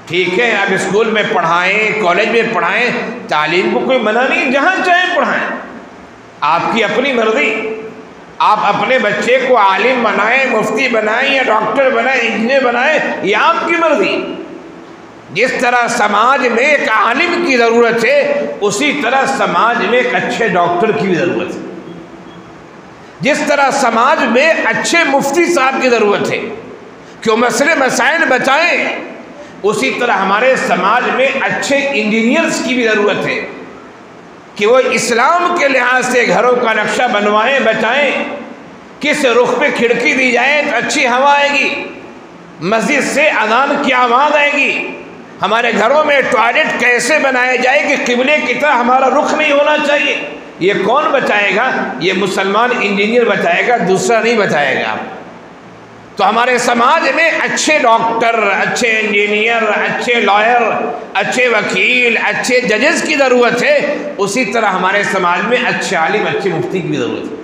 ठीक है, आप स्कूल में पढ़ाएं, कॉलेज में पढ़ाएं, तालीम को कोई मना नहीं, जहाँ चाहें पढ़ाएं, आपकी अपनी मर्जी। आप अपने बच्चे को आलिम बनाएं, मुफ्ती बनाएं या डॉक्टर बनाएं, इंजीनियर बनाएं, ये आपकी मर्जी। जिस तरह समाज में एक आलिम की ज़रूरत है, उसी तरह समाज में एक अच्छे डॉक्टर की भी ज़रूरत है। जिस तरह समाज में अच्छे मुफ्ती साहब की ज़रूरत है कि वो मसले मसाइल बचाएं, उसी तरह हमारे समाज में अच्छे इंजीनियर्स की भी ज़रूरत है कि वो इस्लाम के लिहाज से घरों का नक्शा बनवाएं, बचाएं। किस रुख पे खिड़की दी जाए तो अच्छी हवा आएगी, मस्जिद से अज़ान की आवाज़ आएगी। हमारे घरों में टॉयलेट कैसे बनाया जाए कि किबले की तरह हमारा रुख नहीं होना चाहिए, ये कौन बचाएगा? ये मुसलमान इंजीनियर बचाएगा, दूसरा नहीं बचाएगा। तो हमारे समाज में अच्छे डॉक्टर, अच्छे इंजीनियर, अच्छे लॉयर, अच्छे वकील, अच्छे जजेस की ज़रूरत है। उसी तरह हमारे समाज में अच्छे आलिम, अच्छे मुफ्ती की ज़रूरत है।